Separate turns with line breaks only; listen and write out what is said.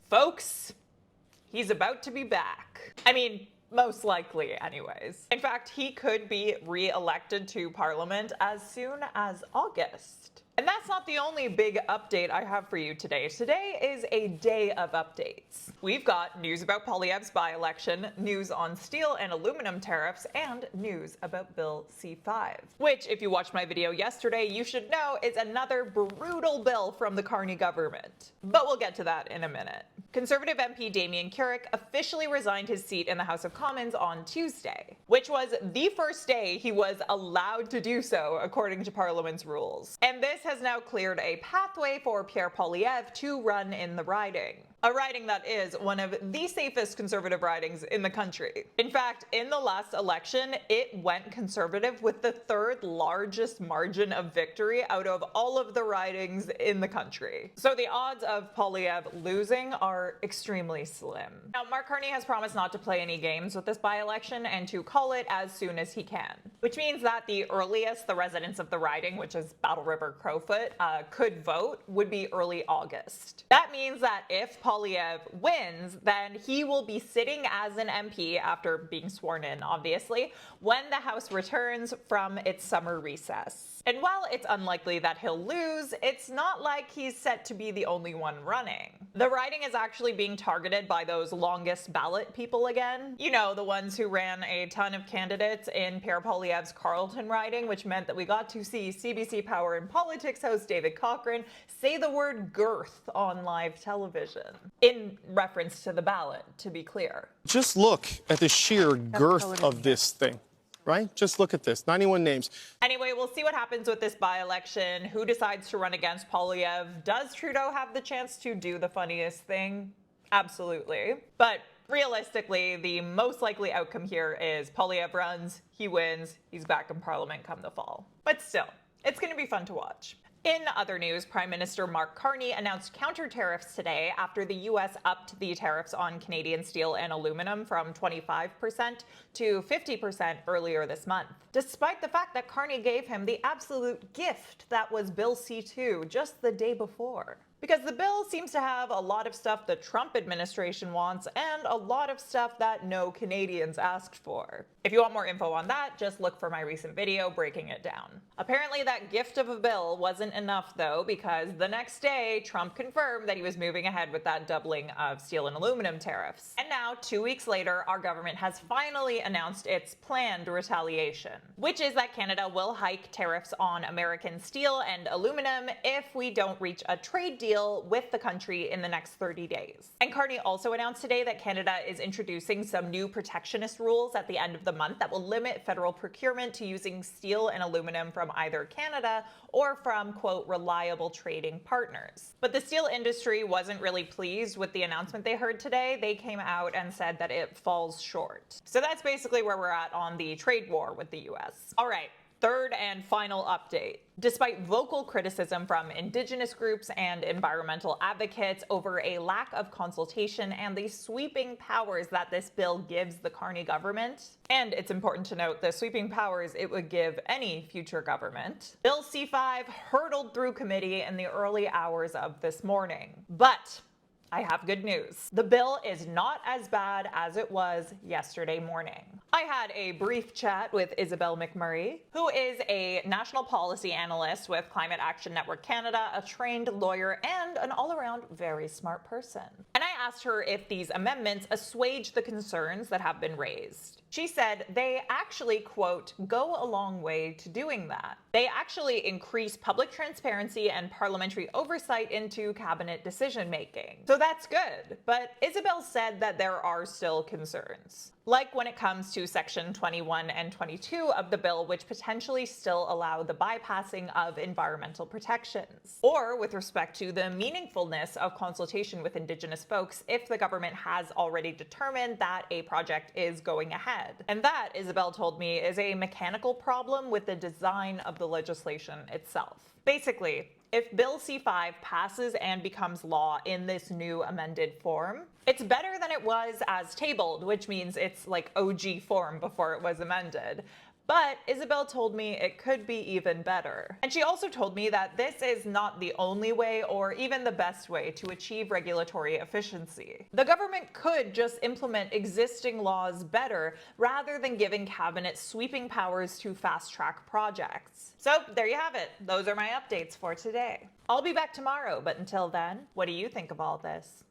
Folks, he's about to be back. I mean, most likely anyways. In fact, he could be re-elected to Parliament as soon as August. And that's not the only big update I have for you today. Today is a day of updates. We've got news about Poilievre's by-election, news on steel and aluminum tariffs, and news about Bill C-5, which, if you watched my video yesterday, you should know is another brutal bill from the Carney government. But we'll get to that in a minute. Conservative MP Damien Kurek officially resigned his seat in the House of Commons on Tuesday, which was the first day he was allowed to do so according to Parliament's rules. And this has now cleared a pathway for Pierre Poilievre to run in the riding. A riding that is one of the safest conservative ridings in the country. In fact, in the last election, it went conservative with the third largest margin of victory out of all of the ridings in the country. So the odds of Poilievre losing are extremely slim. Now, Mark Carney has promised not to play any games with this by-election and to call it as soon as he can, which means that the earliest the residents of the riding, which is Battle River Crowfoot, could vote would be early August. That means that if Poilievre wins, then he will be sitting as an MP after being sworn in, obviously, when the House returns from its summer recess. And while it's unlikely that he'll lose, it's not like he's set to be the only one running. The riding is actually being targeted by those longest ballot people again. You know, the ones who ran a ton of candidates in Pierre Poilievre's Carleton riding, which meant that we got to see CBC Power and Politics host David Cochrane say the word girth on live television. In reference to the ballot, to be clear.
Just look at the sheer girth of this thing. Right? Just look at this. 91 names.
Anyway, we'll see what happens with this by-election. Who decides to run against Poilievre? Does Trudeau have the chance to do the funniest thing? Absolutely. But realistically, the most likely outcome here is Poilievre runs, he wins, he's back in Parliament come the fall. But still, it's going to be fun to watch. In other news, Prime Minister Mark Carney announced counter-tariffs today after the U.S. upped the tariffs on Canadian steel and aluminum from 25% to 50% earlier this month, despite the fact that Carney gave him the absolute gift that was Bill C-2 just the day before. Because the bill seems to have a lot of stuff the Trump administration wants and a lot of stuff that no Canadians asked for. If you want more info on that, just look for my recent video breaking it down. Apparently that gift of a bill wasn't enough though, because the next day, Trump confirmed that he was moving ahead with that doubling of steel and aluminum tariffs. And now, 2 weeks later, our government has finally announced its planned retaliation, which is that Canada will hike tariffs on American steel and aluminum if we don't reach a trade deal with the country in the next 30 days. And Carney also announced today that Canada is introducing some new protectionist rules at the end of the month that will limit federal procurement to using steel and aluminum from either Canada or from, quote, reliable trading partners. But the steel industry wasn't really pleased with the announcement they heard today. They came out and said that it falls short. So that's basically where we're at on the trade war with the US. All right. Third and final update. Despite vocal criticism from Indigenous groups and environmental advocates over a lack of consultation and the sweeping powers that this bill gives the Carney government, and it's important to note the sweeping powers it would give any future government, Bill C-5 hurtled through committee in the early hours of this morning. But I have good news. The bill is not as bad as it was yesterday morning. I had a brief chat with Isabelle McMurray, who is a national policy analyst with Climate Action Network Canada, a trained lawyer, and an all-around very smart person. And I asked her if these amendments assuage the concerns that have been raised. She said they actually, quote, go a long way to doing that. They actually increase public transparency and parliamentary oversight into cabinet decision-making. So that's good. But Isabelle said that there are still concerns, like when it comes to Section 21 and 22 of the bill, which potentially still allow the bypassing of environmental protections, or with respect to the meaningfulness of consultation with Indigenous folks if the government has already determined that a project is going ahead. And that, Isabelle told me, is a mechanical problem with the design of the legislation itself. Basically, if Bill C-5 passes and becomes law in this new amended form, it's better than it was as tabled, which means it's like OG form before it was amended. But Isabel told me it could be even better. And she also told me that this is not the only way or even the best way to achieve regulatory efficiency. The government could just implement existing laws better rather than giving cabinet sweeping powers to fast-track projects. So there you have it. Those are my updates for today. I'll be back tomorrow, but until then, what do you think of all this?